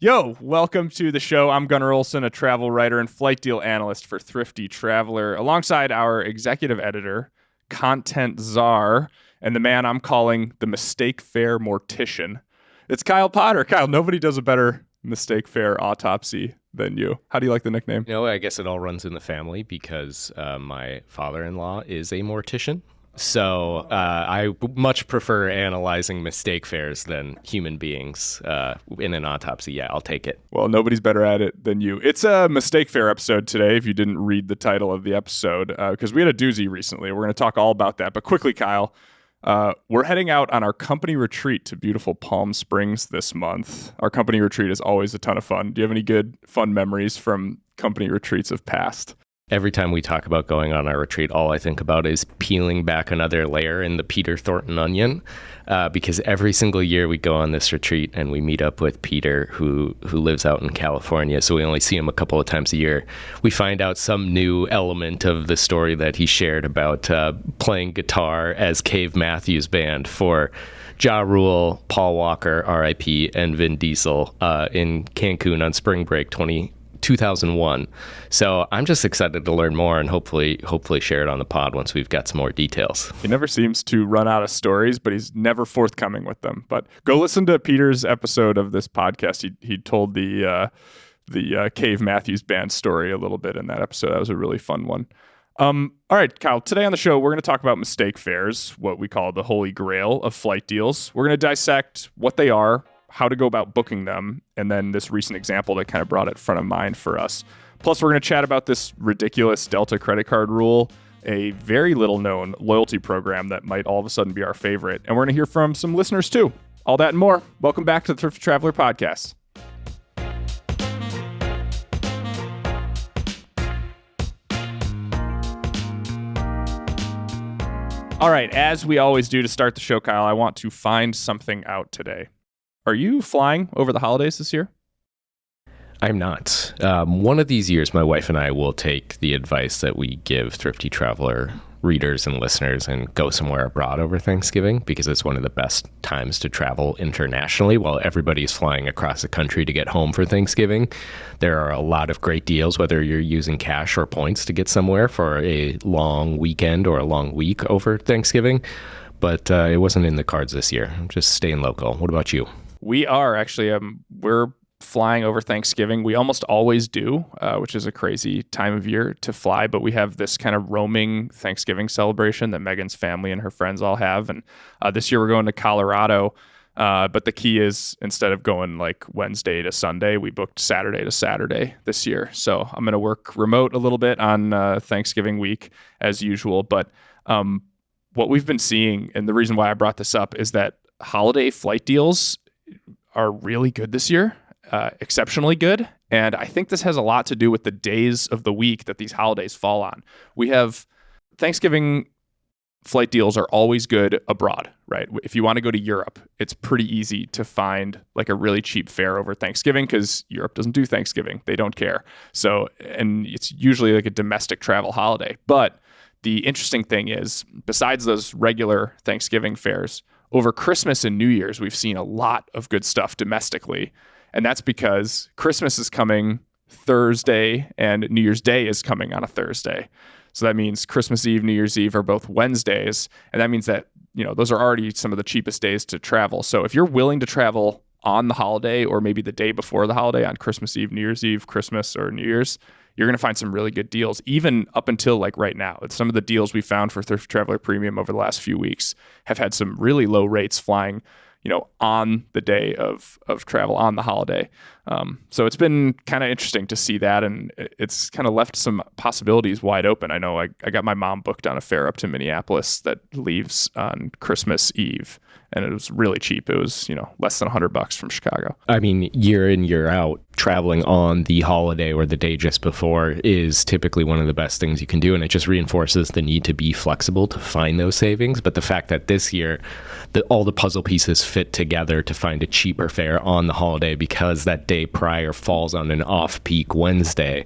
Yo, welcome to the show. I'm Gunnar Olson, a travel writer and flight deal analyst for Thrifty Traveler, alongside our executive editor, content czar, and the man I'm calling the mistake fare mortician. It's Kyle Potter. Kyle, nobody does a better mistake fare autopsy than you. How do you like the nickname? You know, I guess it all runs in the family because my father-in-law is a mortician. So I much prefer analyzing mistake fares than human beings in an autopsy. Yeah, I'll take it. Well, nobody's better at it than you. It's a mistake fare episode today, if you didn't read the title of the episode, because we had a doozy recently. We're going to talk all about that. But quickly, Kyle, we're heading out on our company retreat to beautiful Palm Springs this month. Our company retreat is always a ton of fun. Do you have any good, fun memories from company retreats of past? Every time we talk about going on our retreat, all I think about is peeling back another layer in the Peter Thornton onion, because every single year we go on this retreat and we meet up with Peter, who lives out in California, so we only see him a couple of times a year. We find out some new element of the story that he shared about playing guitar as Cave Matthews Band for Ja Rule, Paul Walker, R.I.P., and Vin Diesel in Cancun on spring break 2001. So I'm just excited to learn more and hopefully share it on the pod once we've got some more details. He never seems to run out of stories, but he's never forthcoming with them. But go listen to Peter's episode of this podcast. He told the Cave Matthews Band story a little bit in that episode. That was a really fun one. All right, Kyle, today on the show, we're going to talk about mistake fares, what we call the holy grail of flight deals. We're going to dissect what they are, how to go about booking them, and then this recent example that kind of brought it front of mind for us. Plus, we're going to chat about this ridiculous Delta credit card rule, a very little known loyalty program that might all of a sudden be our favorite. And we're going to hear from some listeners too. All that and more. Welcome back to the Thrifty Traveler podcast. All right, as we always do to start the show, Kyle, I want to find something out today. Are you flying over the holidays this year? I'm not. One of these years, my wife and I will take the advice that we give Thrifty Traveler readers and listeners and go somewhere abroad over Thanksgiving, because it's one of the best times to travel internationally while everybody's flying across the country to get home for Thanksgiving. There are a lot of great deals, whether you're using cash or points to get somewhere for a long weekend or a long week over Thanksgiving. But it wasn't in the cards this year. I'm just staying local. What about you? We are actually, we're flying over Thanksgiving. We almost always do, which is a crazy time of year to fly, but we have this kind of roaming Thanksgiving celebration that Megan's family and her friends all have. And this year we're going to Colorado, but the key is instead of going like Wednesday to Sunday, we booked Saturday to Saturday this year. So I'm going to work remote a little bit on Thanksgiving week as usual. But what we've been seeing, and the reason why I brought this up, is that holiday flight deals are really good this year, exceptionally good. And I think this has a lot to do with the days of the week that these holidays fall on. We have Thanksgiving flight deals are always good abroad, right? If you want to go to Europe, it's pretty easy to find like a really cheap fare over Thanksgiving because Europe doesn't do Thanksgiving. They don't care. So, and it's usually like a domestic travel holiday. But the interesting thing is, besides those regular Thanksgiving fares, over Christmas and New Year's, we've seen a lot of good stuff domestically. And that's because Christmas is coming Thursday and New Year's Day is coming on a Thursday. So that means Christmas Eve, New Year's Eve are both Wednesdays. And that means that, you know, those are already some of the cheapest days to travel. So if you're willing to travel on the holiday or maybe the day before the holiday on Christmas Eve, New Year's Eve, Christmas or New Year's, you're going to find some really good deals, even up until like right now. Some of the deals we found for Thrifty Traveler Premium over the last few weeks have had some really low rates flying, you know, on the day of travel, on the holiday. So it's been kind of interesting to see that, and it's kind of left some possibilities wide open. I know I got my mom booked on a fare up to Minneapolis that leaves on Christmas Eve, and it was really cheap. It was, you know, less than $100 from Chicago. I mean, year in, year out, traveling on the holiday or the day just before is typically one of the best things you can do. And it just reinforces the need to be flexible to find those savings. But the fact that this year, all the puzzle pieces fit together to find a cheaper fare on the holiday because that day prior falls on an off-peak Wednesday.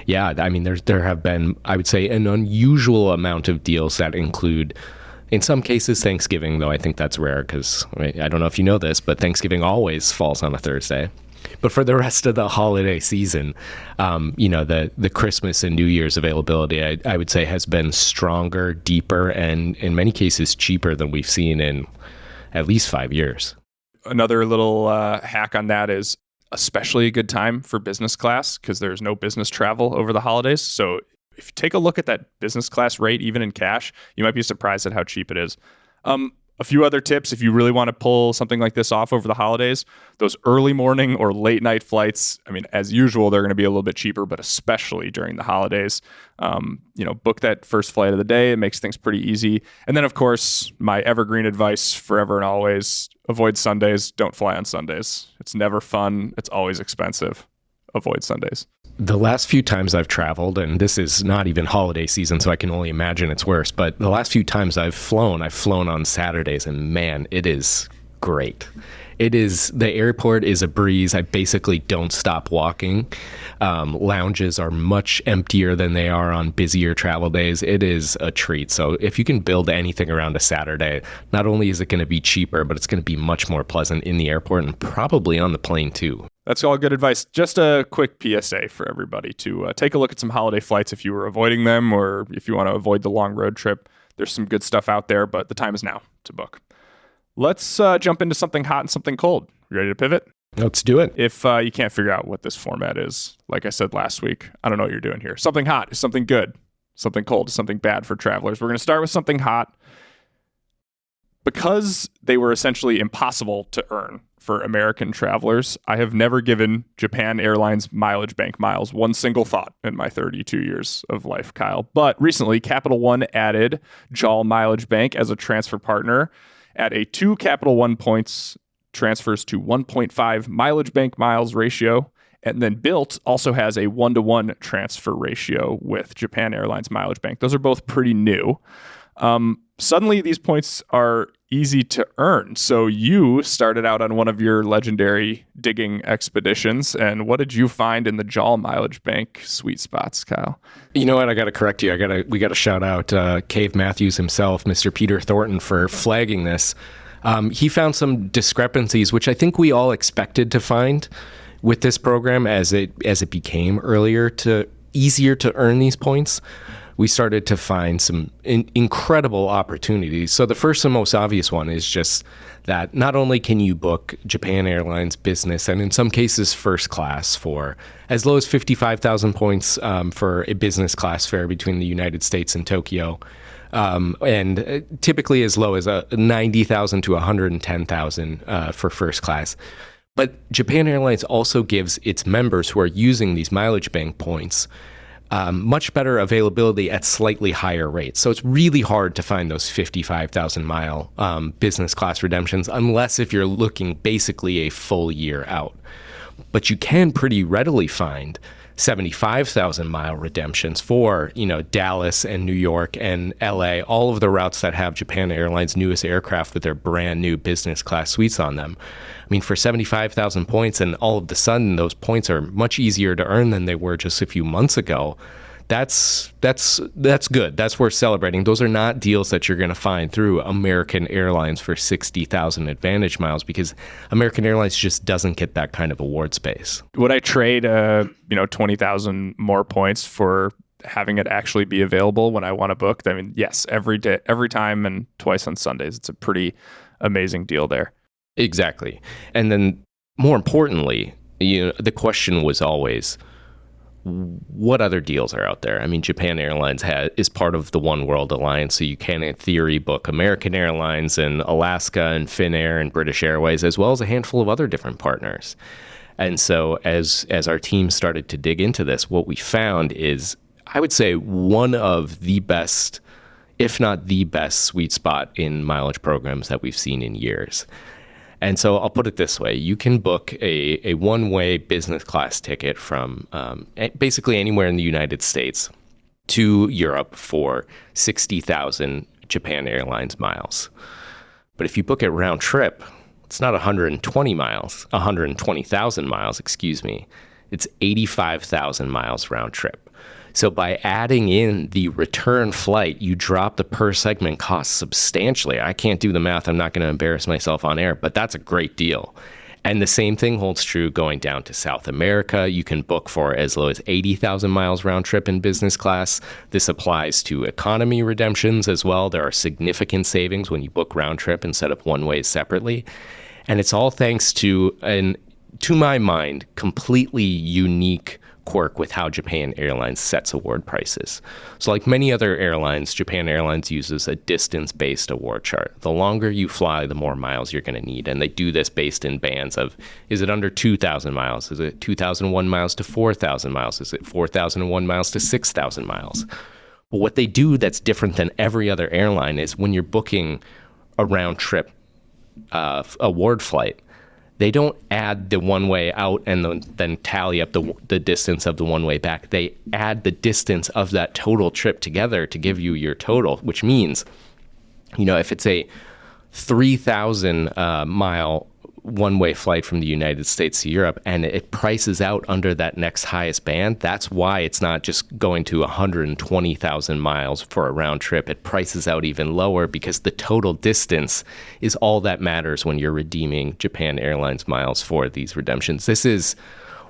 Yeah, I mean, there have been, I would say, an unusual amount of deals that include, in some cases, Thanksgiving, though I think that's rare because I don't know if you know this, but Thanksgiving always falls on a Thursday. But for the rest of the holiday season, the Christmas and New Year's availability, I would say, has been stronger, deeper, and in many cases cheaper than we've seen in at least 5 years. Another little hack on that is especially a good time for business class because there's no business travel over the holidays. So if you take a look at that business class rate, even in cash, you might be surprised at how cheap it is. A few other tips if you really want to pull something like this off over the holidays, those early morning or late night flights, I mean, as usual, they're going to be a little bit cheaper, but especially during the holidays, book that first flight of the day. It makes things pretty easy. And then, of course, my evergreen advice forever and always, avoid Sundays. Don't fly on Sundays. It's never fun. It's always expensive. Avoid Sundays. The last few times I've traveled, and this is not even holiday season, so I can only imagine it's worse, but the last few times I've flown on Saturdays, and man, it is great. The airport is a breeze. I basically don't stop walking. Lounges are much emptier than they are on busier travel days. It is a treat. So if you can build anything around a Saturday, not only is it going to be cheaper, but it's going to be much more pleasant in the airport and probably on the plane too. That's all good advice. Just a quick PSA for everybody to take a look at some holiday flights if you were avoiding them or if you want to avoid the long road trip. There's some good stuff out there, but the time is now to book. Let's jump into something hot and something cold. You ready to pivot? Let's do it. If you can't figure out what this format is, like I said last week, I don't know what you're doing here. Something hot is something good. Something cold is something bad for travelers. We're going to start with something hot. Because they were essentially impossible to earn for American travelers, I have never given Japan Airlines Mileage Bank miles one single thought in my 32 years of life, Kyle. But recently, Capital One added JAL Mileage Bank as a transfer partner at a 2 Capital One points transfers to 1.5 Mileage Bank miles ratio. And then Bilt also has a 1-to-1 transfer ratio with Japan Airlines Mileage Bank. Those are both pretty new. Suddenly, these points are easy to earn. So you started out on one of your legendary digging expeditions. And what did you find in the JAL Mileage Bank sweet spots, Kyle? You know what? I got to correct you. We got to shout out Cave Matthews himself, Mr. Peter Thornton, for flagging this. He found some discrepancies, which I think we all expected to find with this program as it became easier to earn these points. We started to find some incredible opportunities. So the first and most obvious one is just that not only can you book Japan Airlines business and in some cases first class for as low as 55,000 points for a business class fare between the United States and Tokyo, and typically as low as 90,000 to 110,000 for first class. But Japan Airlines also gives its members who are using these mileage bank points much better availability at slightly higher rates. So it's really hard to find those 55,000 mile business class redemptions unless if you're looking basically a full year out. But you can pretty readily find 75,000 mile redemptions for, Dallas and New York and LA, all of the routes that have Japan Airlines' newest aircraft with their brand new business class suites on them. I mean, for 75,000 points, and all of a sudden those points are much easier to earn than they were just a few months ago. That's good. That's worth celebrating. Those are not deals that you're going to find through American Airlines for 60,000 Advantage miles because American Airlines just doesn't get that kind of award space. Would I trade 20,000 more points for having it actually be available when I want to book? I mean, yes, every day, every time, and twice on Sundays. It's a pretty amazing deal there. Exactly. And then more importantly, the question was always, what other deals are out there? I mean, Japan Airlines is part of the One World Alliance, so you can, in theory, book American Airlines and Alaska and Finnair and British Airways, as well as a handful of other different partners. And so as our team started to dig into this, what we found is, I would say, one of the best, if not the best, sweet spot in mileage programs that we've seen in years. And so I'll put it this way. You can book a one-way business class ticket from basically anywhere in the United States to Europe for 60,000 Japan Airlines miles. But if you book it round trip, it's not 120,000 miles, excuse me. It's 85,000 miles round trip. So by adding in the return flight, you drop the per segment cost substantially. I can't do the math. I'm not going to embarrass myself on air, but that's a great deal. And the same thing holds true going down to South America. You can book for as low as 80,000 miles round trip in business class. This applies to economy redemptions as well. There are significant savings when you book round trip instead of one way separately. And it's all thanks to to my mind, completely unique quirk with how Japan Airlines sets award prices. So like many other airlines, Japan Airlines uses a distance-based award chart. The longer you fly, the more miles you're going to need. And they do this based in bands of, is it under 2,000 miles? Is it 2,001 miles to 4,000 miles? Is it 4,001 miles to 6,000 miles? But what they do that's different than every other airline is when you're booking a round trip award flight, they don't add the one way out and then tally up the distance of the one way back. They add the distance of that total trip together to give you your total, which means, if it's a 3,000 mile one-way flight from the United States to Europe and it prices out under that next highest band, that's why it's not just going to 120,000 miles for a round trip. It prices out even lower because the total distance is all that matters when you're redeeming Japan Airlines miles for these redemptions. This is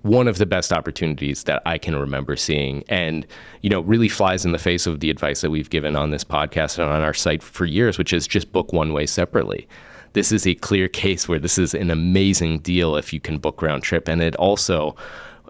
one of the best opportunities that I can remember seeing, and really flies in the face of the advice that we've given on this podcast and on our site for years, which is just book one way separately. This is a clear case where this is an amazing deal if you can book round trip. And it also,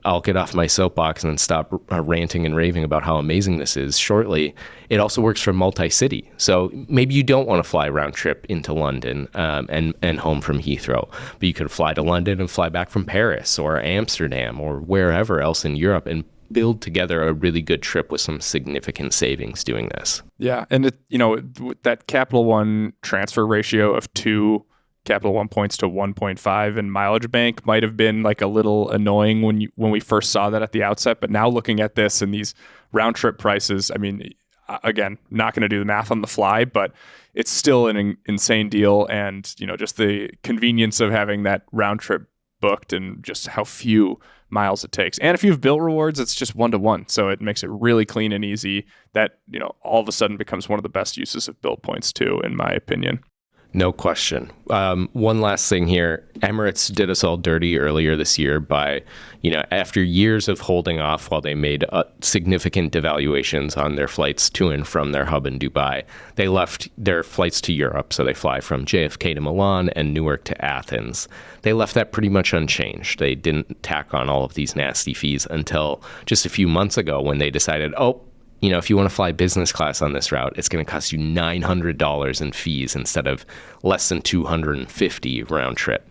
I'll get off my soapbox and stop ranting and raving about how amazing this is shortly. It also works for multi-city. So maybe you don't want to fly round trip into London and home from Heathrow, but you could fly to London and fly back from Paris or Amsterdam or wherever else in Europe and build together a really good trip with some significant savings doing this. Yeah. And that Capital One transfer ratio of 2 Capital One points to 1.5 in Mileage Bank might have been like a little annoying when we first saw that at the outset. But now looking at this and these round trip prices, I mean, again, not going to do the math on the fly, but it's still an insane deal. And, just the convenience of having that round trip booked and just how few miles it takes. And if you have bill rewards, it's just 1-to-1. So it makes it really clean and easy. That, all of a sudden becomes one of the best uses of bill points too, in my opinion. No question. One last thing here. Emirates did us all dirty earlier this year by, after years of holding off while they made significant devaluations on their flights to and from their hub in Dubai, they left their flights to Europe. So they fly from JFK to Milan and Newark to Athens. They left that pretty much unchanged. They didn't tack on all of these nasty fees until just a few months ago when they decided, if you want to fly business class on this route, it's going to cost you $900 in fees instead of less than $250 round trip.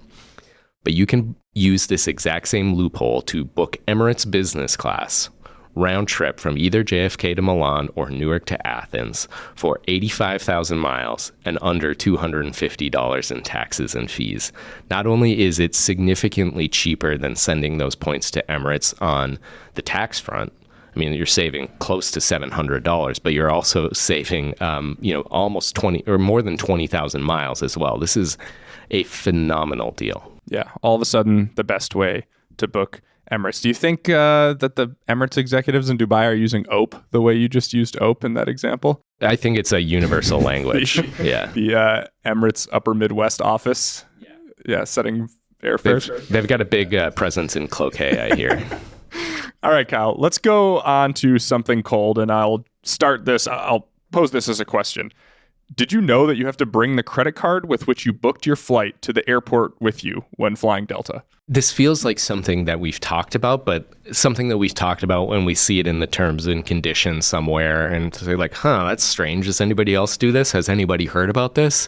But you can use this exact same loophole to book Emirates business class round trip from either JFK to Milan or Newark to Athens for 85,000 miles and under $250 in taxes and fees. Not only is it significantly cheaper than sending those points to Emirates on the tax front, I mean, you're saving close to $700, but you're also saving, almost 20 or more than 20,000 miles as well. This is a phenomenal deal. Yeah. All of a sudden, the best way to book Emirates. Do you think that the Emirates executives in Dubai are using OPE the way you just used OPE in that example? I think it's a universal language. Yeah. The Emirates Upper Midwest office. Yeah. Setting airfares. They've got a big presence in Cloquet, I hear. All right, Kyle, let's go on to something cold, and I'll pose this as a question. Did you know that you have to bring the credit card with which you booked your flight to the airport with you when flying Delta? This feels like something that we've talked about, but something that we've talked about when we see it in the terms and conditions somewhere and say like, that's strange. Does anybody else do this? Has anybody heard about this?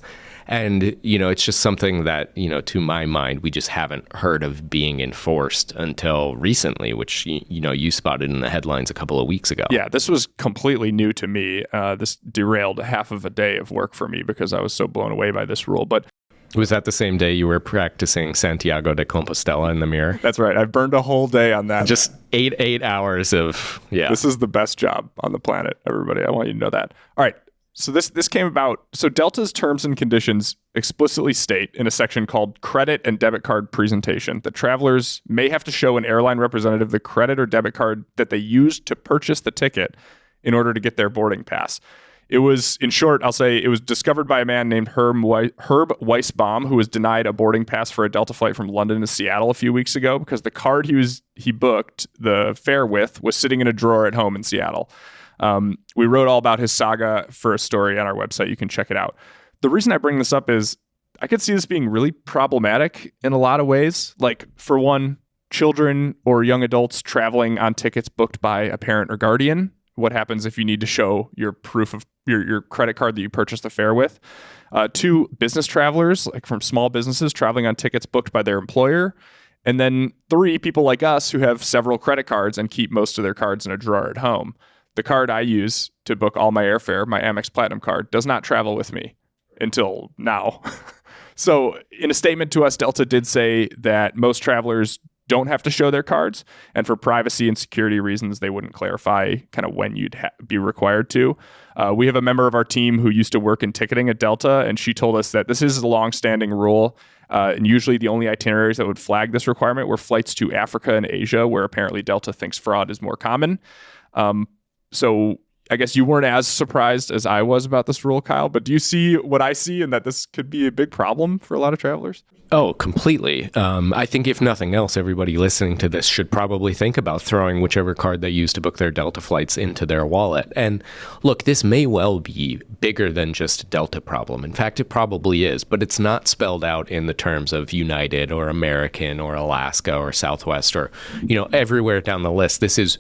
And, it's just something that, to my mind, we just haven't heard of being enforced until recently, which, you spotted in the headlines a couple of weeks ago. Yeah, this was completely new to me. This derailed half of a day of work for me because I was so blown away by this rule. But was that the same day you were practicing Santiago de Compostela in the mirror? That's right. I burned a whole day on that. Just eight hours of, yeah. This is the best job on the planet, everybody. I want you to know that. All right. So this came about. So Delta's terms and conditions explicitly state in a section called credit and debit card presentation that travelers may have to show an airline representative the credit or debit card that they used to purchase the ticket in order to get their boarding pass. It was, in short, I'll say it was discovered by a man named Herb Weisbaum, who was denied a boarding pass for a Delta flight from London to Seattle a few weeks ago because the card he booked the fare with was sitting in a drawer at home in Seattle. We wrote all about his saga for a story on our website. You can check it out. The reason I bring this up is I could see this being really problematic in a lot of ways. Like, for one, children or young adults traveling on tickets booked by a parent or guardian. What happens if you need to show your proof of your credit card that you purchased the fare with? Two, business travelers, like from small businesses traveling on tickets booked by their employer. And then three, people like us who have several credit cards and keep most of their cards in a drawer at home. The card I use to book all my airfare, my Amex Platinum card, does not travel with me until now. So in a statement to us, Delta did say that most travelers don't have to show their cards, and for privacy and security reasons, they wouldn't clarify kind of when you'd be required to. We have a member of our team who used to work in ticketing at Delta, and she told us that this is a long-standing rule, and usually the only itineraries that would flag this requirement were flights to Africa and Asia, where apparently Delta thinks fraud is more common. So I guess you weren't as surprised as I was about this rule, Kyle, but do you see what I see and that this could be a big problem for a lot of travelers? Oh, completely. I think if nothing else, everybody listening to this should probably think about throwing whichever card they use to book their Delta flights into their wallet. And look, this may well be bigger than just a Delta problem. In fact, it probably is, but it's not spelled out in the terms of United or American or Alaska or Southwest or, everywhere down the list. This is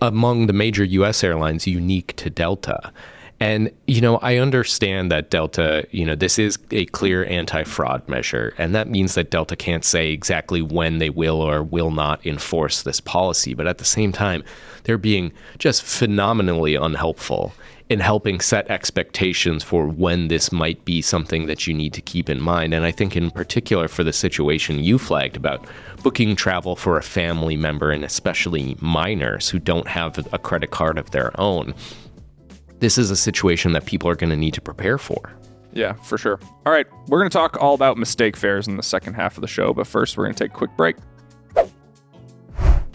among the major U.S. airlines unique to Delta. And, I understand that Delta, this is a clear anti-fraud measure. And that means that Delta can't say exactly when they will or will not enforce this policy. But at the same time, they're being just phenomenally unhelpful in helping set expectations for when this might be something that you need to keep in mind. And I think in particular for the situation you flagged about booking travel for a family member and especially minors who don't have a credit card of their own, this is a situation that people are going to need to prepare for. Yeah, for sure. All right, we're going to talk all about mistake fares in the second half of the show, but first we're going to take a quick break.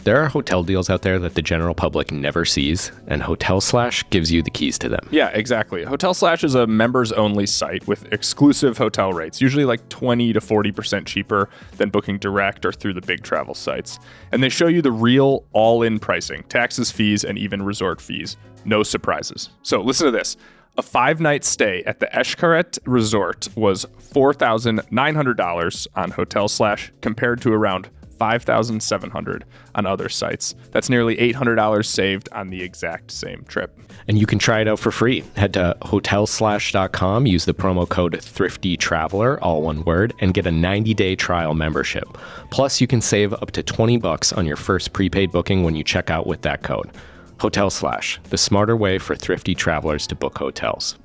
There are hotel deals out there that the general public never sees, and HotelSlash gives you the keys to them. Yeah, exactly. HotelSlash is a members-only site with exclusive hotel rates, usually like 20 to 40% cheaper than booking direct or through the big travel sites. And they show you the real all-in pricing, taxes, fees, and even resort fees. No surprises. So listen to this. A 5-night stay at the Xcaret Resort was $4,900 on HotelSlash compared to around $5,700 on other sites. That's nearly $800 saved on the exact same trip. And you can try it out for free. Head to HotelSlash.com, use the promo code Thrifty Traveler, all one word, and get a 90-day trial membership. Plus, you can save up to $20 on your first prepaid booking when you check out with that code. HotelSlash, the smarter way for thrifty travelers to book hotels.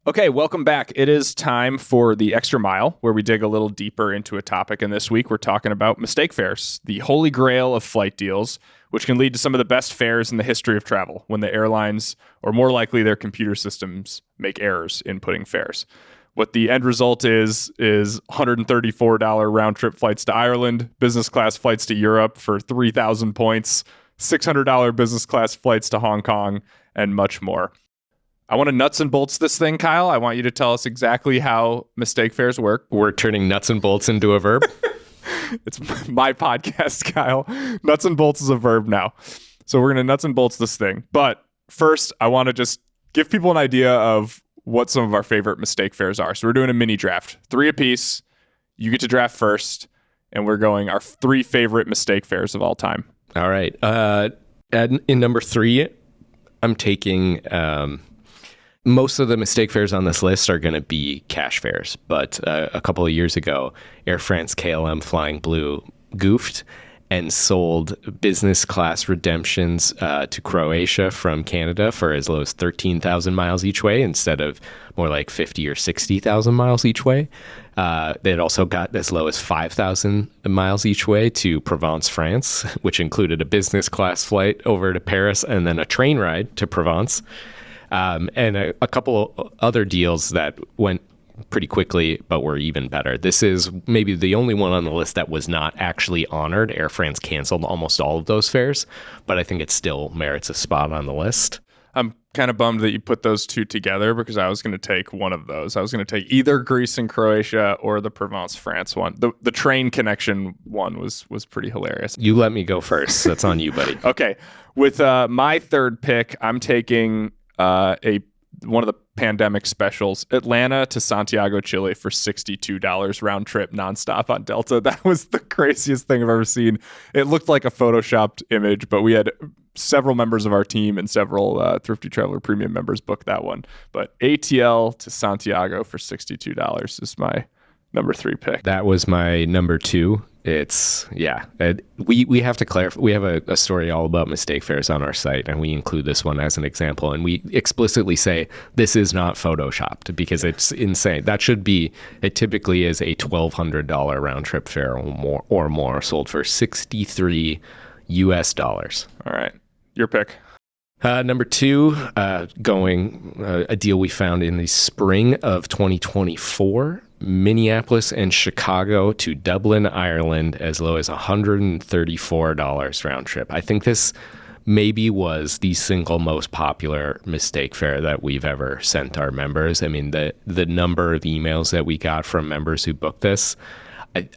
Okay, welcome back. It is time for the Extra Mile, where we dig a little deeper into a topic. And this week, we're talking about mistake fares, the holy grail of flight deals, which can lead to some of the best fares in the history of travel when the airlines, or more likely their computer systems, make errors in putting fares. What the end result is $134 round-trip flights to Ireland, business class flights to Europe for 3,000 points, $600 business class flights to Hong Kong, and much more. I want to nuts and bolts this thing, Kyle. I want you to tell us exactly how mistake fares work. We're turning nuts and bolts into a verb. It's my podcast, Kyle. Nuts and bolts is a verb now. So we're going to nuts and bolts this thing. But first, I want to just give people an idea of what some of our favorite mistake fares are. So we're doing a mini draft, 3 apiece. You get to draft first, and we're going our 3 favorite mistake fares of all time. All right. In number 3, I'm taking... most of the mistake fares on this list are going to be cash fares, but a couple of years ago, Air France KLM Flying Blue goofed and sold business class redemptions to Croatia from Canada for as low as 13,000 miles each way instead of more like 50 or 60,000 miles each way. It also got as low as 5,000 miles each way to Provence, France, which included a business class flight over to Paris and then a train ride to Provence. And a couple other deals that went pretty quickly, but were even better. This is maybe the only one on the list that was not actually honored. Air France canceled almost all of those fares, but I think it still merits a spot on the list. I'm kind of bummed that you put those two together because I was going to take one of those. I was going to take either Greece and Croatia or the Provence France one. The train connection one was pretty hilarious. You let me go first. That's on you, buddy. Okay. With my third pick, I'm taking one of the pandemic specials, Atlanta to Santiago, Chile for $62 round trip nonstop on Delta. That was the craziest thing I've ever seen. It looked like a photoshopped image, but we had several members of our team and several Thrifty Traveler premium members book that one. But ATL to Santiago for $62 is my number 3 pick. That was my number 2. We have to clarify. We have a story all about mistake fares on our site, and we include this one as an example. And we explicitly say this is not photoshopped because it's insane. That should be. It typically is a $1,200 round trip fare or more, sold for $63 US. All right, your pick. Number 2, going a deal we found in the spring of 2024. Minneapolis and Chicago to Dublin, Ireland, as low as $134 round trip. I think this maybe was the single most popular mistake fare that we've ever sent our members. I mean, the number of emails that we got from members who booked this,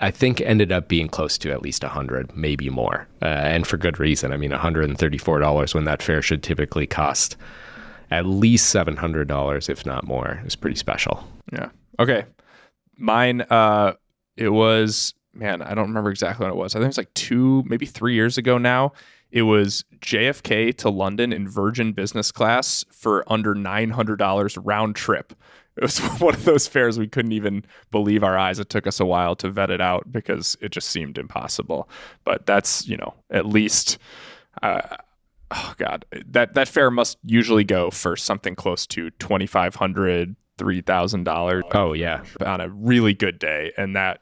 I think ended up being close to at least 100, maybe more, and for good reason. I mean, $134 when that fare should typically cost at least $700, if not more, is pretty special. Yeah. Okay. Mine, it was, man, I don't remember exactly when it was. I think it was like 2, maybe 3 years ago now. It was JFK to London in Virgin business class for under $900 round trip. It was one of those fares we couldn't even believe our eyes. It took us a while to vet it out because it just seemed impossible. But that's, at least, oh God, that fare must usually go for something close to $2,500, $3,000. Oh yeah, on a really good day, and the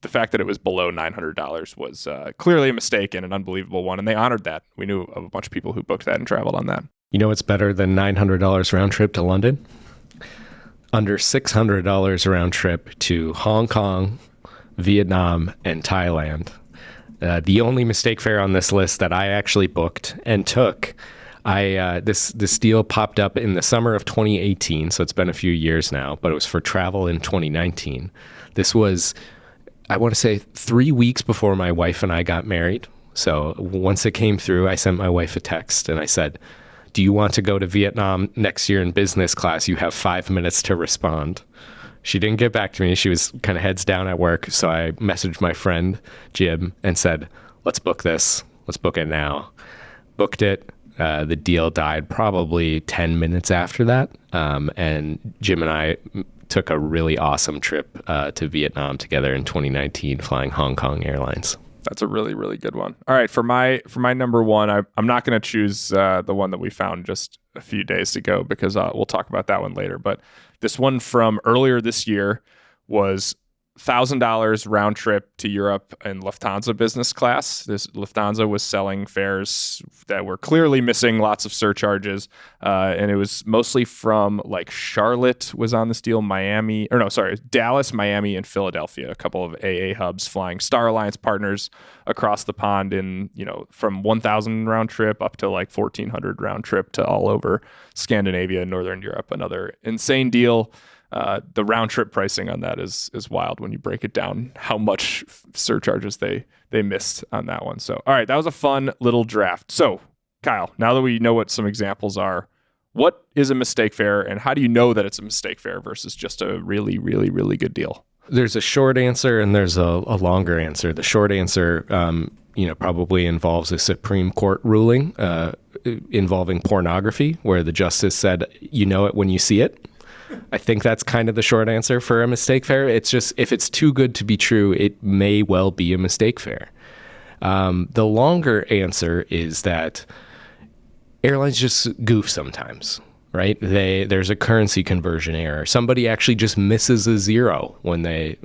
fact that it was below $900 was clearly a mistake and an unbelievable one, and they honored that. We knew of a bunch of people who booked that and traveled on that. You know what's better than $900 round trip to London? Under $600 round trip to Hong Kong, Vietnam, and Thailand. The only mistake fare on this list that I actually booked and took. This deal popped up in the summer of 2018, so it's been a few years now, but it was for travel in 2019. This was, I want to say, 3 weeks before my wife and I got married. So once it came through, I sent my wife a text and I said, "Do you want to go to Vietnam next year in business class? You have 5 minutes to respond." She didn't get back to me. She was kind of heads down at work. So I messaged my friend, Jim, and said, "Let's book this. Let's book it now." Booked it. The deal died probably 10 minutes after that. And Jim and I took a really awesome trip to Vietnam together in 2019, flying Hong Kong Airlines. That's a really, really good one. All right, for my number 1, I'm not going to choose the one that we found just a few days ago because we'll talk about that one later. But this one from earlier this year was $1,000 round trip to Europe in Lufthansa business class. This Lufthansa was selling fares that were clearly missing lots of surcharges, and it was mostly from like Charlotte was on this deal, Dallas, Miami, and Philadelphia. A couple of AA hubs flying Star Alliance partners across the pond in from 1,000 round trip up to like 1,400 round trip to all over Scandinavia and Northern Europe. Another insane deal. The round trip pricing on that is wild when you break it down, how much surcharges they missed on that one. So, all right, that was a fun little draft. So, Kyle, now that we know what some examples are, what is a mistake fare and how do you know that it's a mistake fare versus just a really, really, really good deal? There's a short answer and there's a longer answer. The short answer, probably involves a Supreme Court ruling involving pornography where the justice said, you know it when you see it. I think that's kind of the short answer for a mistake fare. It's just, if it's too good to be true, it may well be a mistake fare. The longer answer is that airlines just goof sometimes, right? There's a currency conversion error. Somebody actually just misses a zero when they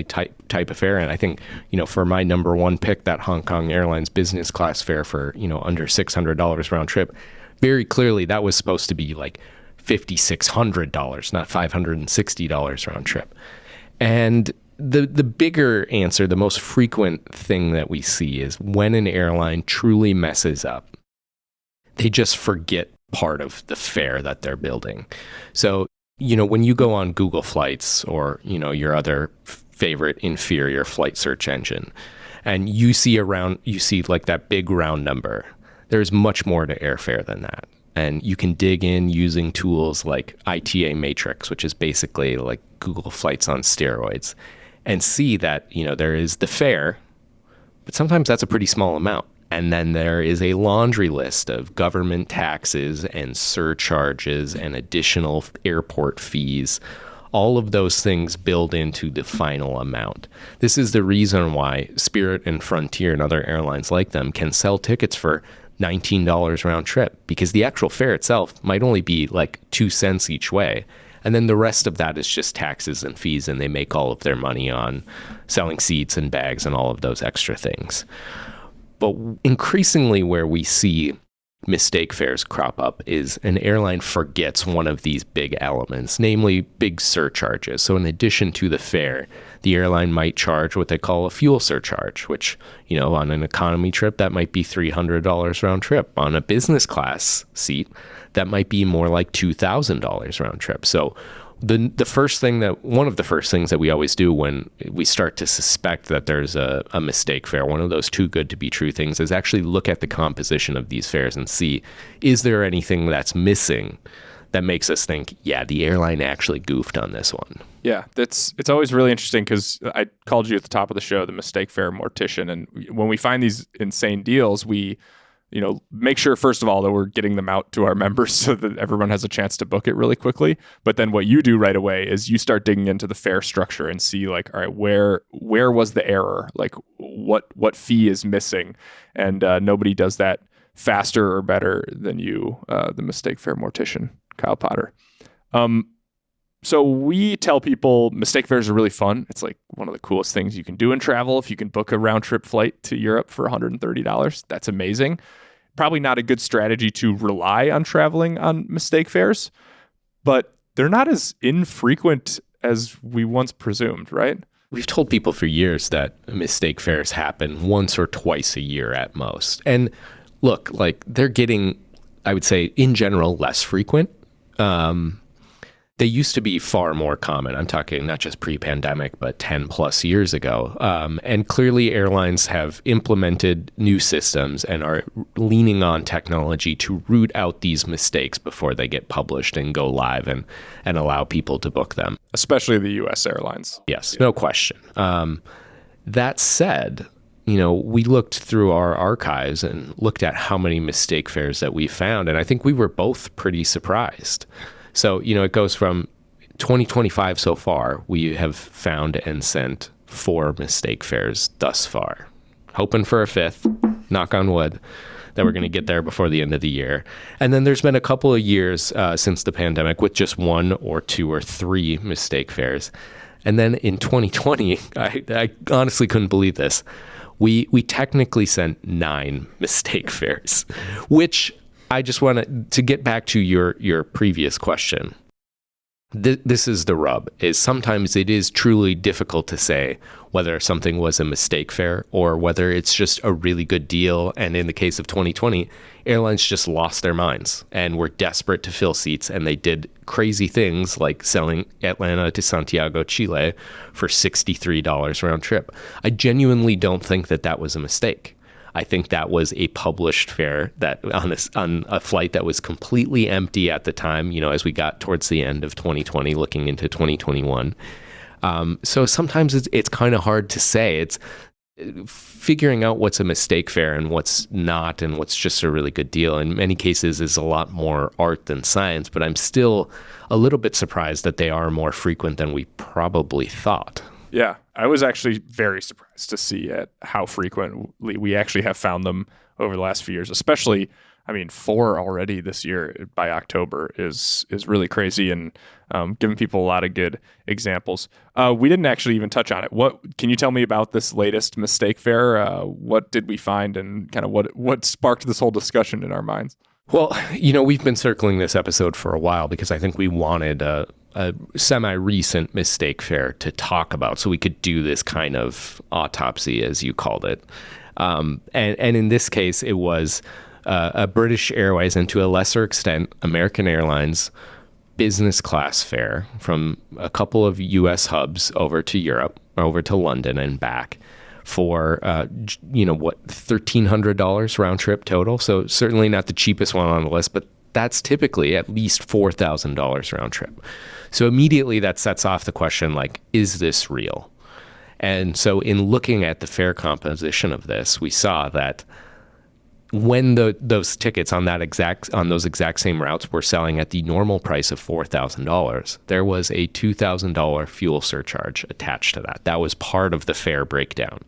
type a fare in. I think, for my number 1 pick, that Hong Kong Airlines business class fare for, under $600 round trip, very clearly that was supposed to be like $5,600, not $560 round trip. And the bigger answer, the most frequent thing that we see is when an airline truly messes up, they just forget part of the fare that they're building. So, when you go on Google Flights or, your other favorite inferior flight search engine, and you see like that big round number, there's much more to airfare than that. And you can dig in using tools like ITA Matrix, which is basically like Google Flights on steroids, and see that, there is the fare, but sometimes that's a pretty small amount. And then there is a laundry list of government taxes and surcharges and additional airport fees. All of those things build into the final amount. This is the reason why Spirit and Frontier and other airlines like them can sell tickets for $19 round trip, because the actual fare itself might only be like 2 cents each way. And then the rest of that is just taxes and fees, and they make all of their money on selling seats and bags and all of those extra things. But increasingly where we see mistake fares crop up is an airline forgets one of these big elements, namely big surcharges. So in addition to the fare, the airline might charge what they call a fuel surcharge, which, on an economy trip, that might be $300 round trip. On a business class seat, that might be more like $2,000 round trip. So one of the first things that we always do when we start to suspect that there's a mistake fare, one of those too good to be true things, is actually look at the composition of these fares and see, is there anything that's missing that makes us think, yeah, the airline actually goofed on this one? Yeah, it's always really interesting, because I called you at the top of the show the mistake fare mortician. And when we find these insane deals, we make sure, first of all, that we're getting them out to our members so that everyone has a chance to book it really quickly. But then what you do right away is you start digging into the fare structure and see, like, all right, where was the error? Like, what fee is missing? And nobody does that faster or better than you, the mistake fare mortician, Kyle Potter. So we tell people mistake fares are really fun. It's like one of the coolest things you can do in travel. If you can book a round trip flight to Europe for $130, that's amazing. Probably not a good strategy to rely on traveling on mistake fares, but they're not as infrequent as we once presumed, right? We've told people for years that mistake fares happen once or twice a year at most. And look, like, they're getting, I would say, in general, less frequent. They used to be far more common. I'm talking not just pre-pandemic, but 10 plus years ago. And clearly airlines have implemented new systems and are leaning on technology to root out these mistakes before they get published and go live and allow people to book them. Especially the U.S. airlines. Yes, no question. That said, we looked through our archives and looked at how many mistake fares that we found, and I think we were both pretty surprised. So, it goes from 2025 so far, we have found and sent 4 mistake fares thus far. Hoping for a 5th, knock on wood, that we're going to get there before the end of the year. And then there's been a couple of years since the pandemic with just 1 or 2 or 3 mistake fares. And then in 2020, I honestly couldn't believe this. We technically sent 9 mistake fares, which I just want to get back to your previous question. This is the rub, is sometimes it is truly difficult to say whether something was a mistake fare or whether it's just a really good deal. And in the case of 2020, airlines just lost their minds and were desperate to fill seats. And they did crazy things like selling Atlanta to Santiago, Chile for $63 round trip. I genuinely don't think that was a mistake. I think that was a published fare that on a flight that was completely empty at the time, as we got towards the end of 2020, looking into 2021. So sometimes it's kind of hard to say. It's figuring out what's a mistake fare and what's not and what's just a really good deal. In many cases is a lot more art than science, but I'm still a little bit surprised that they are more frequent than we probably thought. Yeah, I was actually very surprised to see at how frequently we actually have found them over the last few years, especially, 4 already this year by October is really crazy, and giving people a lot of good examples. We didn't actually even touch on it. What can you tell me about this latest mistake fare? What did we find, and kind of what sparked this whole discussion in our minds? Well, we've been circling this episode for a while because I think we wanted a semi-recent mistake fare to talk about so we could do this kind of autopsy, as you called it. And in this case, it was a British Airways, and to a lesser extent, American Airlines business class fare from a couple of U.S. hubs over to Europe, over to London and back for, $1,300 round trip total. So certainly not the cheapest one on the list, but that's typically at least $4,000 round trip. So immediately that sets off the question, like, is this real? And so in looking at the fare composition of this, we saw that when those tickets on those exact same routes were selling at the normal price of $4,000, there was a $2,000 fuel surcharge attached to that. That was part of the fare breakdown.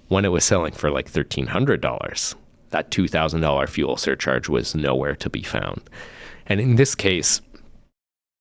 When it was selling for like $1,300, that $2,000 fuel surcharge was nowhere to be found. And in this case,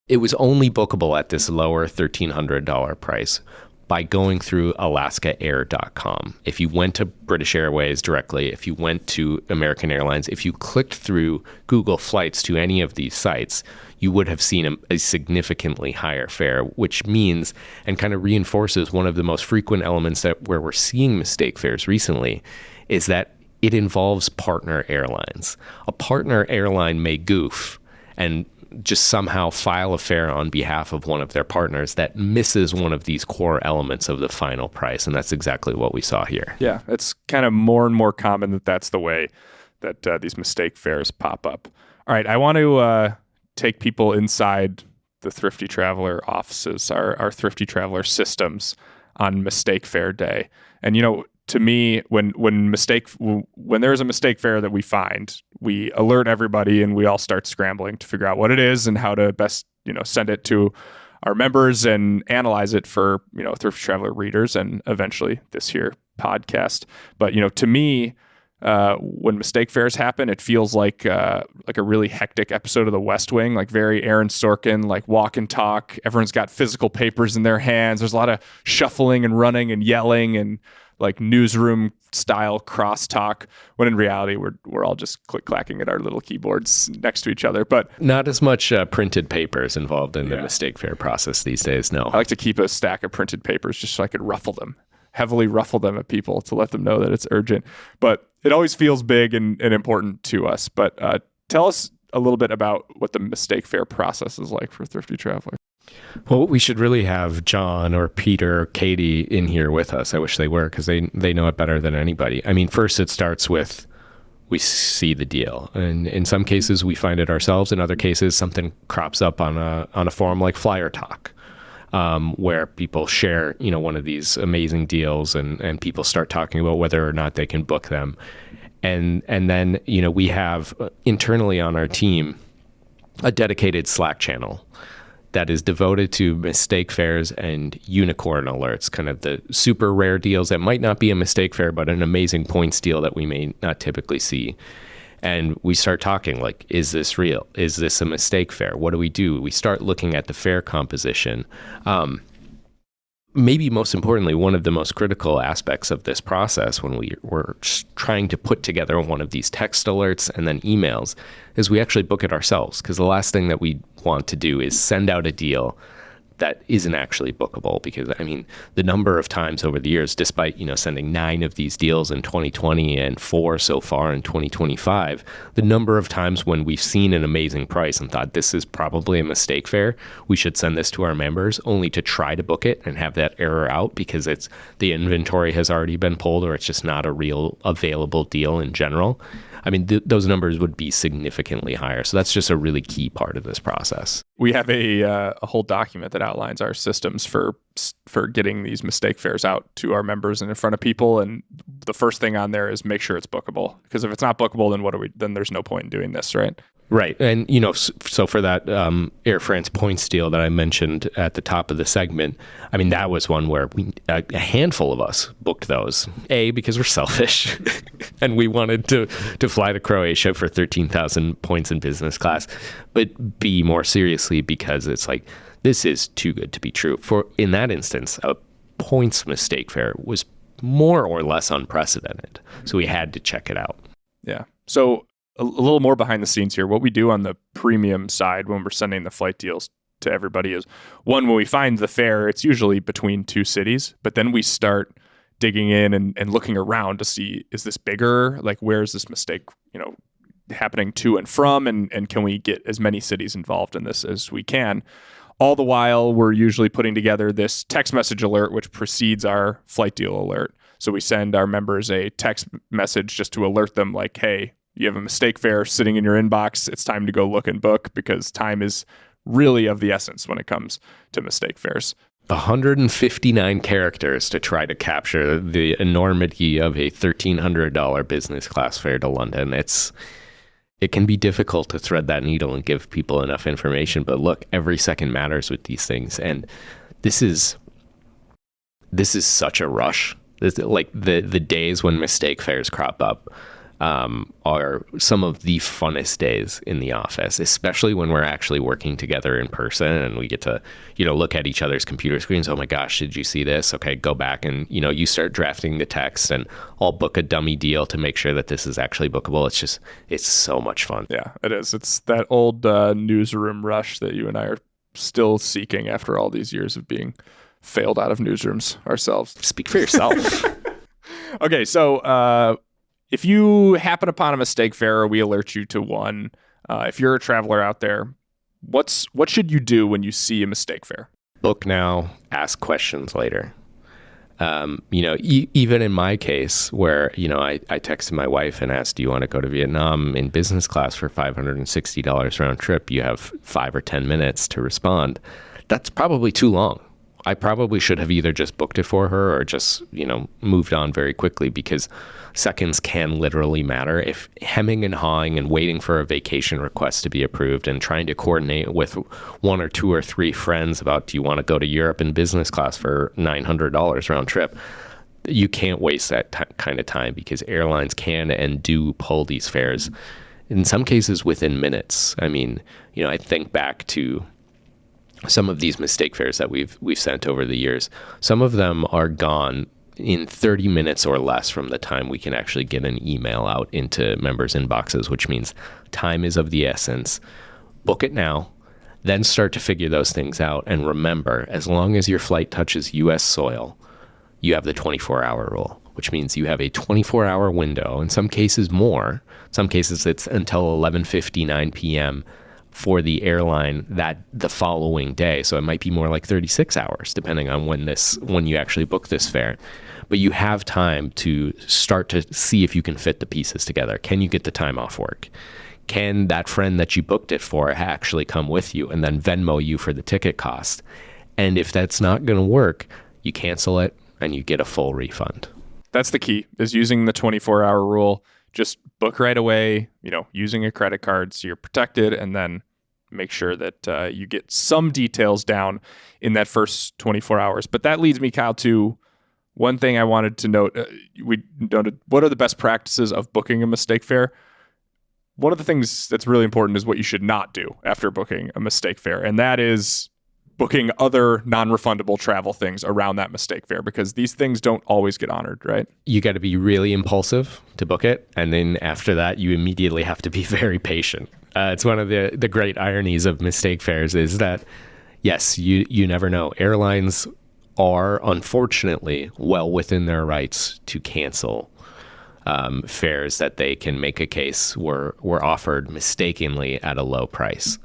it was only bookable at this lower $1,300 price by going through alaskaair.com. If you went to British Airways directly, if you went to American Airlines, if you clicked through Google Flights to any of these sites, you would have seen a significantly higher fare, which means, and kind of reinforces one of the most frequent elements where we're seeing mistake fares recently, is that it involves partner airlines. A partner airline may goof and just somehow file a fare on behalf of one of their partners that misses one of these core elements of the final price. And that's exactly what we saw here. Yeah, it's kind of more and more common that that's the way that these mistake fares pop up. All right, I want to take people inside the Thrifty Traveler offices, our Thrifty Traveler systems on mistake fare day. And, to me, when there's a mistake fare that we find, we alert everybody and we all start scrambling to figure out what it is and how to best, send it to our members and analyze it for, Thrifty Traveler readers and eventually this here podcast. But, to me, when mistake fares happen, it feels like a really hectic episode of The West Wing, like very Aaron Sorkin, like walk and talk. Everyone's got physical papers in their hands. There's a lot of shuffling and running and yelling and like newsroom style crosstalk, when in reality we're all just click clacking at our little keyboards next to each other. But not as much printed papers involved in the mistake fare process these days. No, I like to keep a stack of printed papers just so I could heavily ruffle them at people to let them know that it's urgent. But it always feels big and important to us. But tell us a little bit about what the mistake fare process is like for Thrifty Traveler. Well, we should really have John or Peter or Katie in here with us. I wish they were, because they know it better than anybody. I mean, first it starts with we see the deal, and in some cases we find it ourselves. In other cases, something crops up on a forum like Flyer Talk, where people share one of these amazing deals, and people start talking about whether or not they can book them, and then we have internally on our team a dedicated Slack channel that is devoted to mistake fares and unicorn alerts, kind of the super rare deals that might not be a mistake fare, but an amazing points deal that we may not typically see. And we start talking like, is this real? Is this a mistake fare? What do we do? We start looking at the fare composition. Maybe most importantly, one of the most critical aspects of this process when we were trying to put together one of these text alerts and then emails is we actually book it ourselves, because the last thing that we want to do is send out a deal that isn't actually bookable. Because I mean, the number of times over the years, despite sending 9 of these deals in 2020 and 4 so far in 2025, the number of times when we've seen an amazing price and thought this is probably a mistake fare, we should send this to our members, only to try to book it and have that error out because it's the inventory has already been pulled, or it's just not a real available deal in general. I mean, those numbers would be significantly higher. So that's just a really key part of this process. We have a whole document that outlines our systems for getting these mistake fares out to our members and in front of people. And the first thing on there is make sure it's bookable. Because if it's not bookable, then there's no point in doing this, right? Right. And, so for that Air France points deal that I mentioned at the top of the segment, I mean, that was one where a handful of us booked those. A, because we're selfish and we wanted to fly to Croatia for 13,000 points in business class. But B, more seriously, because it's like, this is too good to be true. In that instance, a points mistake fare was more or less unprecedented. So we had to check it out. Yeah. So a little more behind the scenes here. What we do on the premium side when we're sending the flight deals to everybody is, one, when we find the fare, it's usually between 2 cities, but then we start digging in and looking around to see, is this bigger? Like, where is this mistake, happening to and from, and can we get as many cities involved in this as we can? All the while, we're usually putting together this text message alert, which precedes our flight deal alert. So we send our members a text message just to alert them like, hey, you have a mistake fare sitting in your inbox. It's time to go look and book, because time is really of the essence when it comes to mistake fares. 159 characters to try to capture the enormity of a $1,300 business class fare to London. It can be difficult to thread that needle and give people enough information, but look, every second matters with these things. And this is such a rush. Like the days when mistake fares crop up are some of the funnest days in the office, especially when we're actually working together in person and we get to, look at each other's computer screens. Oh my gosh, did you see this? Okay, go back and, you start drafting the text, and I'll book a dummy deal to make sure that this is actually bookable. It's so much fun. Yeah, it is. It's that old newsroom rush that you and I are still seeking after all these years of being failed out of newsrooms ourselves. Speak for yourself. Okay, so if you happen upon a mistake fare, or we alert you to one, if you're a traveler out there, what should you do when you see a mistake fare? Book now, ask questions later. Even in my case where, I texted my wife and asked, do you want to go to Vietnam in business class for $560 round trip? You have 5 or 10 minutes to respond. That's probably too long. I probably should have either just booked it for her or just, moved on very quickly, because seconds can literally matter. If hemming and hawing and waiting for a vacation request to be approved and trying to coordinate with 1 or 2 or 3 friends about, do you want to go to Europe in business class for $900 round trip? You can't waste that kind of time, because airlines can and do pull these fares in some cases within minutes. I mean, I think back to some of these mistake fares that we've sent over the years. Some of them are gone in 30 minutes or less from the time we can actually get an email out into members' inboxes, which means time is of the essence. Book it now, then start to figure those things out. And remember, as long as your flight touches U.S. soil, you have the 24-hour rule, which means you have a 24-hour window, in some cases more. In some cases, it's until 11:59 p.m. for the airline the following day. So it might be more like 36 hours, depending on when you actually book this fare. But you have time to start to see if you can fit the pieces together. Can you get the time off work? Can that friend that you booked it for actually come with you and then Venmo you for the ticket cost? And if that's not going to work, you cancel it and you get a full refund. That's the key, is using the 24-hour rule. Just book right away, using a credit card so you're protected, and then make sure that you get some details down in that first 24 hours. But that leads me, Kyle, to one thing I wanted to note. We noted, what are the best practices of booking a mistake fare? One of the things that's really important is what you should not do after booking a mistake fare, and that is booking other non-refundable travel things around that mistake fare, because these things don't always get honored, right? You got to be really impulsive to book it, and then after that, you immediately have to be very patient. It's one of the great ironies of mistake fares is that, yes, you never know. Airlines are unfortunately well within their rights to cancel fares that they can make a case were offered mistakenly at a low price.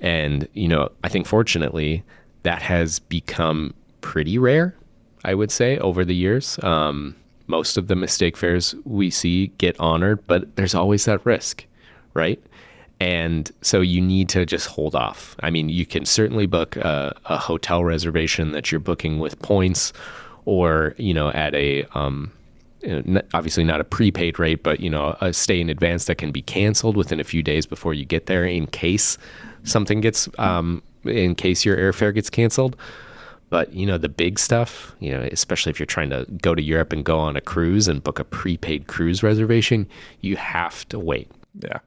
And, I think fortunately that has become pretty rare, I would say, over the years. Most of the mistake fares we see get honored, but there's always that risk, right? And so you need to just hold off. I mean, you can certainly book a hotel reservation that you're booking with points, or, at a, obviously not a prepaid rate, but, a stay in advance that can be canceled within a few days before you get there in case something gets, in case your airfare gets canceled. But, the big stuff, especially if you're trying to go to Europe and go on a cruise and book a prepaid cruise reservation, you have to wait. Yeah.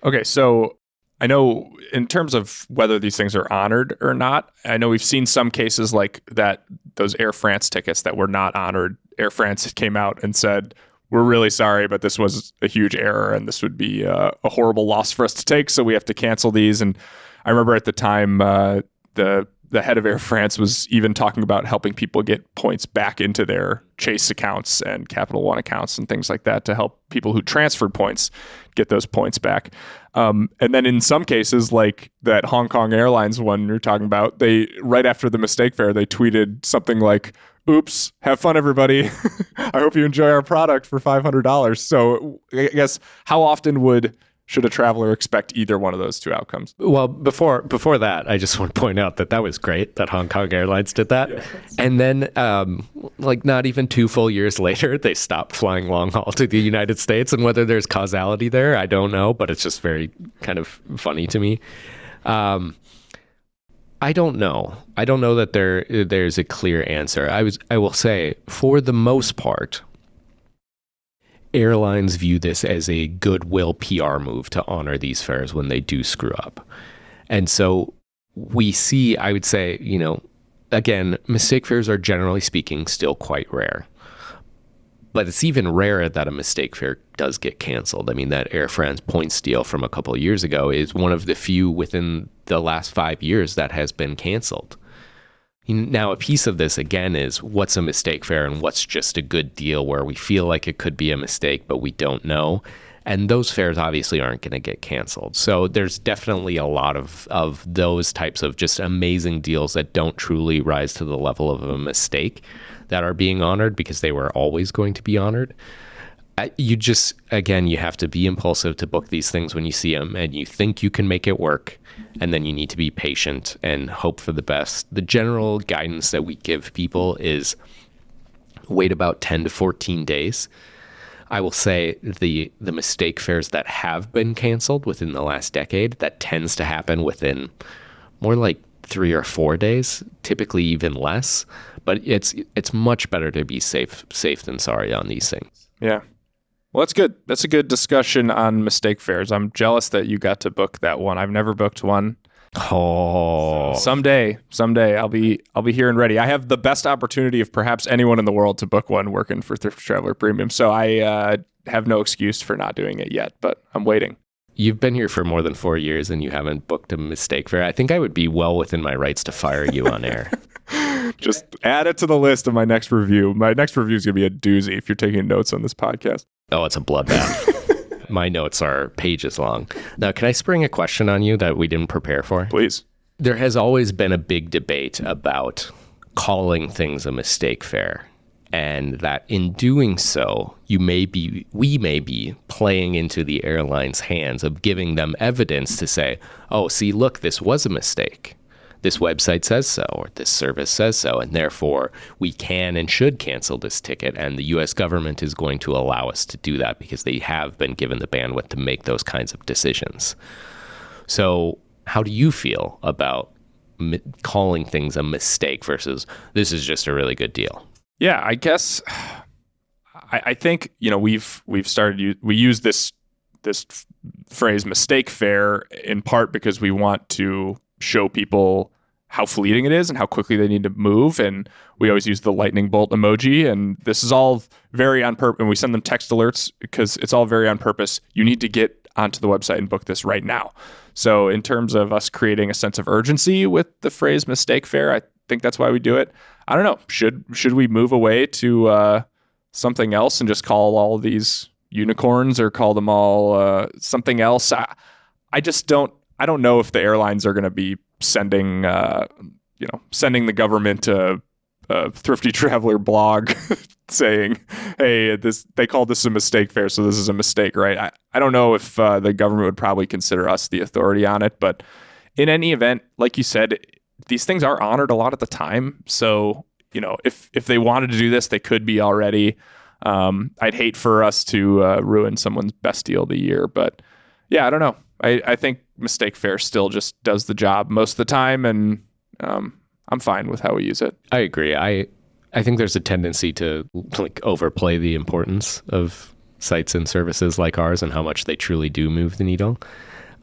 Okay, so I know in terms of whether these things are honored or not, I know we've seen some cases like that, those Air France tickets that were not honored. Air France came out and said, we're really sorry, but this was a huge error and this would be a horrible loss for us to take, so we have to cancel these. And I remember at the time, the the head of Air France was even talking about helping people get points back into their Chase accounts and Capital One accounts and things like that to help people who transferred points get those points back. And then in some cases, like that Hong Kong Airlines one you're talking about, they right after the mistake fare, they tweeted something like, "Oops, have fun, everybody. I hope you enjoy our product for $500. So I guess how often should a traveler expect either one of those two outcomes? Well, before that, I just want to point out that was great that Hong Kong Airlines did that. Yeah. And then, like not even 2 full years later, they stopped flying long haul to the United States. And whether there's causality there, I don't know, but it's just very kind of funny to me. I don't know. I don't know that there's a clear answer. I will say, for the most part, airlines view this as a goodwill PR move to honor these fares when they do screw up. And so we see, I would say, again, mistake fares are generally speaking still quite rare. But it's even rarer that a mistake fare does get canceled. I mean, that Air France points deal from a couple of years ago is one of the few within the last 5 years that has been canceled. Now, a piece of this, again, is what's a mistake fare and what's just a good deal where we feel like it could be a mistake, but we don't know. And those fares obviously aren't going to get canceled. So there's definitely a lot of those types of just amazing deals that don't truly rise to the level of a mistake that are being honored because they were always going to be honored. You just, again, you have to be impulsive to book these things when you see them and you think you can make it work. And then you need to be patient and hope for the best. The general guidance that we give people is wait about 10 to 14 days. I will say the mistake fares that have been canceled within the last decade, that tends to happen within more like 3 or 4 days, typically even less. But it's much better to be safe than sorry on these things. Yeah. Well, that's good. That's a good discussion on mistake fares. I'm jealous that you got to book that one. I've never booked one. Oh, someday I'll be here and ready. I have the best opportunity of perhaps anyone in the world to book one working for Thrifty Traveler Premium. So I have no excuse for not doing it yet, but I'm waiting. You've been here for more than 4 years and you haven't booked a mistake fare. I think I would be well within my rights to fire you on air. Just add it to the list of my next review. My next review is going to be a doozy if you're taking notes on this podcast. Oh, it's a bloodbath. My notes are pages long. Now, can I spring a question on you that we didn't prepare for? Please. There has always been a big debate about calling things a mistake fare, and that in doing so, we may be playing into the airline's hands of giving them evidence to say, oh, see, look, this was a mistake. This website says so, or this service says so, and therefore we can and should cancel this ticket, and the U.S. government is going to allow us to do that because they have been given the bandwidth to make those kinds of decisions. So how do you feel about calling things a mistake versus this is just a really good deal? Yeah, I guess I think we've started we use this phrase mistake fare in part because we want to show people how fleeting it is and how quickly they need to move. And we always use the lightning bolt emoji. And this is all very on purpose. And we send them text alerts because it's all very on purpose. You need to get onto the website and book this right now. So in terms of us creating a sense of urgency with the phrase mistake fare, I think that's why we do it. I don't know. Should we move away to something else and just call all of these unicorns or call them all something else? I don't know if the airlines are going to be sending the government a Thrifty Traveler blog saying, hey, they called this a mistake fare, so this is a mistake, right? I don't know if the government would probably consider us the authority on it, but in any event, like you said, these things are honored a lot of the time. So, if they wanted to do this, they could be already. I'd hate for us to ruin someone's best deal of the year, but yeah, I don't know. I think mistake fare still just does the job most of the time, and I'm fine with how we use it. I agree. I think there's a tendency to overplay the importance of sites and services like ours and how much they truly do move the needle.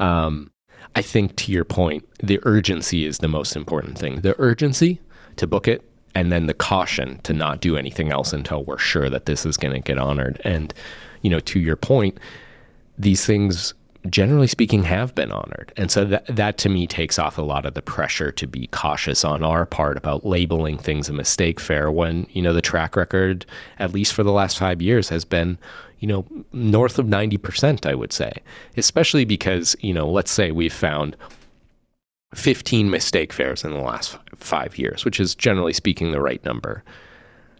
I think to your point, the urgency is the most important thing. The urgency to book it, and then the caution to not do anything else until we're sure that this is going to get honored. And, to your point, these things generally speaking, have been honored. And so that to me takes off a lot of the pressure to be cautious on our part about labeling things a mistake fare when, the track record, at least for the last 5 years, has been, north of 90%, I would say, especially because, let's say we've found 15 mistake fares in the last 5 years, which is generally speaking the right number.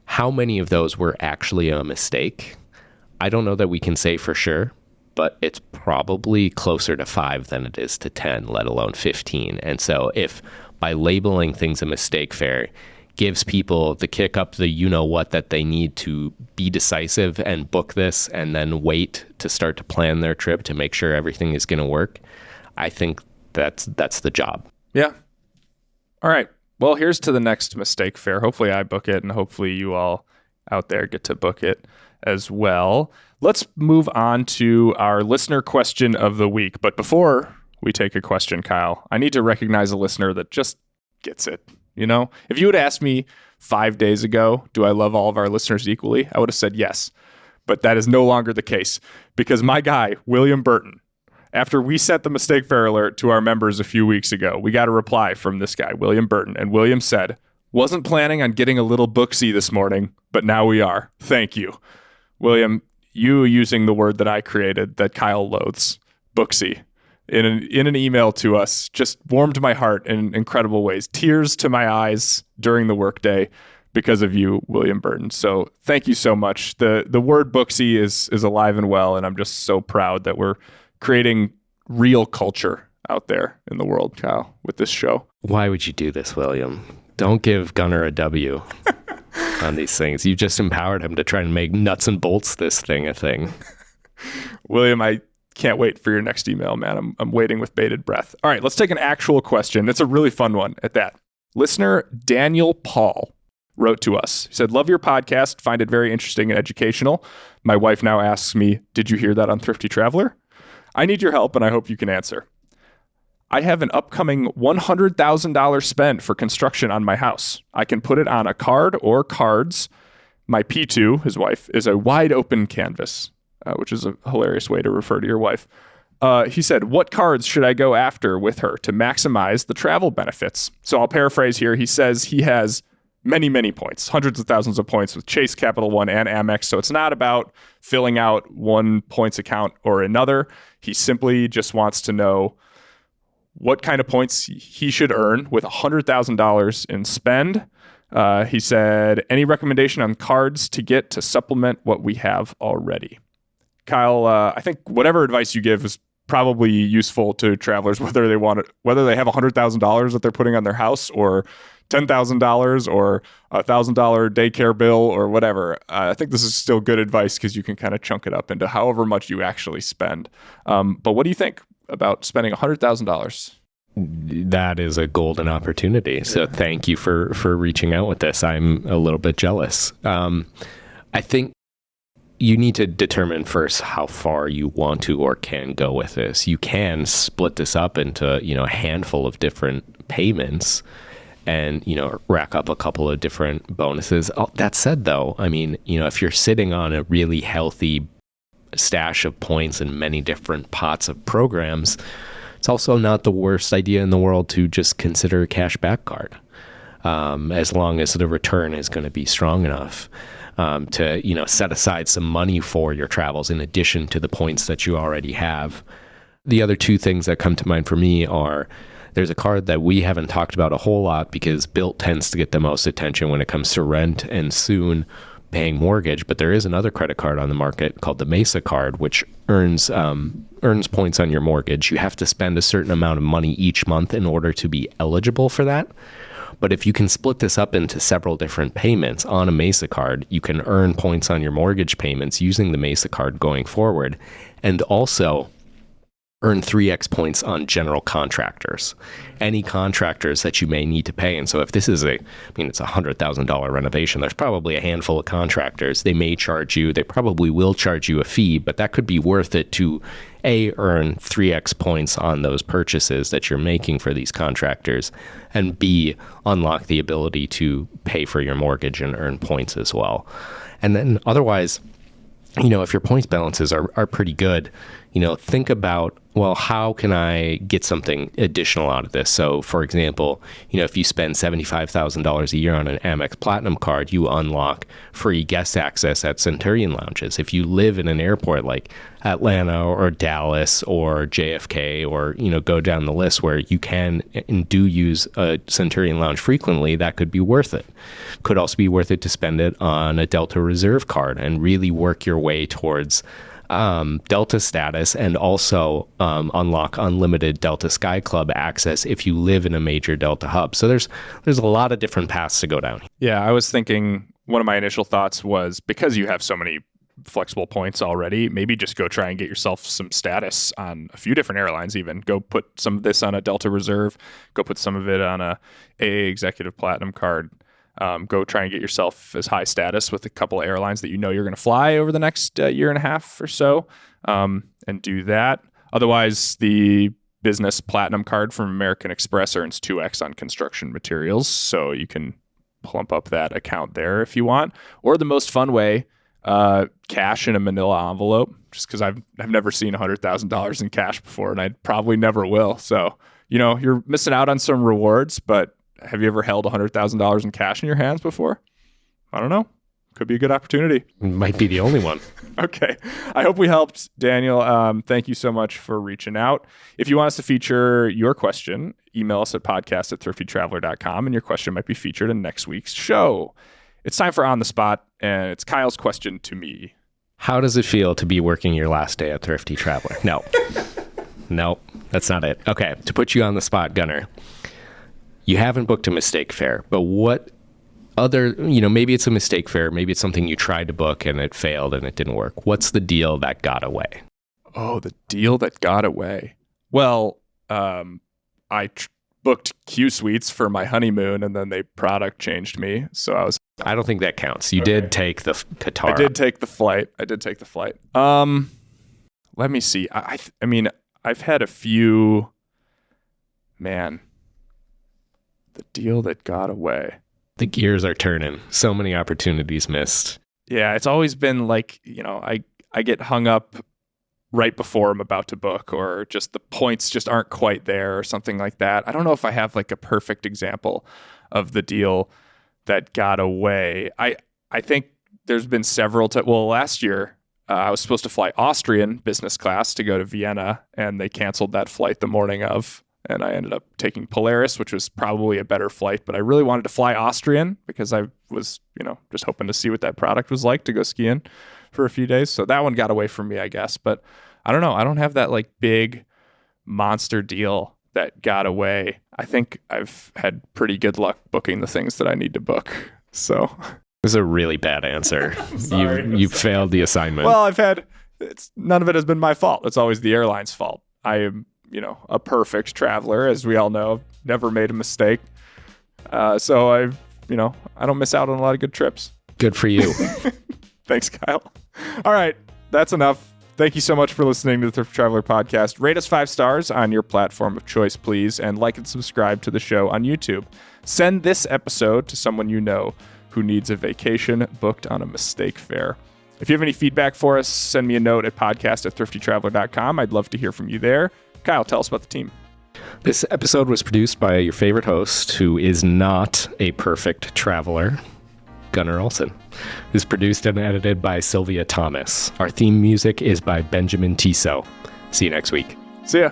How many of those were actually a mistake? I don't know that we can say for sure, but it's probably closer to 5 than it is to 10, let alone 15. And so if by labeling things a mistake fare gives people the kick up the you-know-what that they need to be decisive and book this and then wait to start to plan their trip to make sure everything is going to work, I think that's the job. Yeah. All right. Well, here's to the next mistake fare. Hopefully I book it, and hopefully you all out there get to book it as well. Let's move on to our listener question of the week. But before we take a question, Kyle, I need to recognize a listener that just gets it. If you would ask me 5 days ago, do I love all of our listeners equally? I would have said yes. But that is no longer the case, because my guy, William Burton, after we sent the mistake fare alert to our members a few weeks ago, we got a reply from this guy, William Burton. And William said, "Wasn't planning on getting a little booksy this morning, but now we are. Thank you." William, you using the word that I created that Kyle loathes, booksy, in an email to us just warmed my heart in incredible ways. Tears to my eyes during the workday because of you, William Burton. So thank you so much. The word booksy is alive and well, and I'm just so proud that we're creating real culture out there in the world, Kyle, with this show. Why would you do this, William? Don't give Gunnar a W on these things. You just empowered him to try and make nuts and bolts this thing a thing. William, I can't wait for your next email, man. I'm waiting with bated breath. All right, let's take an actual question. It's a really fun one at that. Listener Daniel Paul wrote to us. He said, "Love your podcast. Find it very interesting and educational. My wife now asks me, did you hear that on Thrifty Traveler? I need your help, and I hope you can answer. I have an upcoming $100,000 spend for construction on my house. I can put it on a card or cards. My P2, his wife, is a wide open canvas," which is a hilarious way to refer to your wife. He said, "What cards should I go after with her to maximize the travel benefits?" So I'll paraphrase here. He says he has many, many points, hundreds of thousands of points with Chase, Capital One, and Amex. So it's not about filling out one points account or another. He simply just wants to know what kind of points he should earn with $100,000 in spend. He said, any recommendation on cards to get to supplement what we have already? Kyle, I think whatever advice you give is probably useful to travelers, whether they have $100,000 that they're putting on their house, or $10,000 or $1,000 daycare bill or whatever. I think this is still good advice because you can kind of chunk it up into however much you actually spend. But what do you think about spending $100,000? That is a golden opportunity. So thank you for reaching out with this. I'm a little bit jealous. I think you need to determine first how far you want to or can go with this. You can split this up into, a handful of different payments and, rack up a couple of different bonuses. That said, though, if you're sitting on a really healthy stash of points in many different pots of programs, it's also not the worst idea in the world to just consider a cashback card, as long as the return is going to be strong enough to set aside some money for your travels in addition to the points that you already have. The other two things that come to mind for me are, there's a card that we haven't talked about a whole lot because Bilt tends to get the most attention when it comes to rent and soon paying mortgage, but there is another credit card on the market called the Mesa card, which earns points on your mortgage. You have to spend a certain amount of money each month in order to be eligible for that. But if you can split this up into several different payments on a Mesa card, you can earn points on your mortgage payments using the Mesa card going forward, and also earn 3x points on general contractors, any contractors that you may need to pay. And so if this is it's a $100,000 renovation, there's probably a handful of contractors. They probably will charge you a fee, but that could be worth it to earn 3x points on those purchases that you're making for these contractors, and B, unlock the ability to pay for your mortgage and earn points as well. And then otherwise, if your points balances are pretty good, think about well, how can I get something additional out of this? So, for example, if you spend $75,000 a year on an Amex Platinum card, you unlock free guest access at Centurion lounges. If you live in an airport like Atlanta or Dallas or JFK, or, go down the list where you can and do use a Centurion lounge frequently, that could be worth it. Could also be worth it to spend it on a Delta Reserve card and really work your way towards Delta status, and also unlock unlimited Delta Sky Club access if you live in a major Delta hub. So there's a lot of different paths to go down. Yeah, I was thinking, one of my initial thoughts was, because you have so many flexible points already, maybe just go try and get yourself some status on a few different airlines. Even go put some of this on a Delta Reserve, go put some of it on a AA Executive Platinum card. Go try and get yourself as high status with a couple of airlines that you're going to fly over the next year and a half or so, and do that. Otherwise, the business platinum card from American Express earns 2x on construction materials, so you can plump up that account there if you want. Or the most fun way, cash in a manila envelope, just because I've never seen $100,000 in cash before, and I probably never will. So, you're missing out on some rewards, but have you ever held $100,000 in cash in your hands before? I don't know. Could be a good opportunity. Might be the only one. Okay. I hope we helped, Daniel. Thank you so much for reaching out. If you want us to feature your question, email us at podcast@thriftytraveler.com, and your question might be featured in next week's show. It's time for On the Spot, and it's Kyle's question to me. How does it feel to be working your last day at Thrifty Traveler? No. Nope, that's not it. Okay, to put you on the spot, Gunnar. You haven't booked a mistake fare, but what other, maybe it's a mistake fare, maybe it's something you tried to book and it failed and it didn't work. What's the deal that got away? Oh, the deal that got away. Well, I booked Q Suites for my honeymoon, and then they product changed me. So I don't think that counts. You did take the Qatar. I did take the flight. Let me see. I mean, I've had a few, man. The deal that got away. The gears are turning. So many opportunities missed. Yeah, it's always been like, I get hung up right before I'm about to book, or just the points just aren't quite there or something like that. I don't know if I have like a perfect example of the deal that got away. I think there's been several last year, I was supposed to fly Austrian business class to go to Vienna, and they canceled that flight the morning of. And I ended up taking Polaris, which was probably a better flight, but I really wanted to fly Austrian because I was, just hoping to see what that product was like to go skiing for a few days. So that one got away from me, I guess. But I don't know. I don't have that like big monster deal that got away. I think I've had pretty good luck booking the things that I need to book. So this is a really bad answer. You failed the assignment. Well, none of it has been my fault. It's always the airline's fault. I am a perfect traveler, as we all know. Never made a mistake. So I don't miss out on a lot of good trips. Good for you. Thanks, Kyle. All right. That's enough. Thank you so much for listening to the Thrifty Traveler podcast. Rate us 5 stars on your platform of choice, please, and like and subscribe to the show on YouTube. Send this episode to someone you know who needs a vacation booked on a mistake fare. If you have any feedback for us, send me a note at podcast@thriftytraveler.com. I'd love to hear from you there. Kyle, tell us about the team. This episode was produced by your favorite host, who is not a perfect traveler, Gunnar Olsen. It is produced and edited by Sylvia Thomas. Our theme music is by Benjamin Tissot. See you next week. See ya.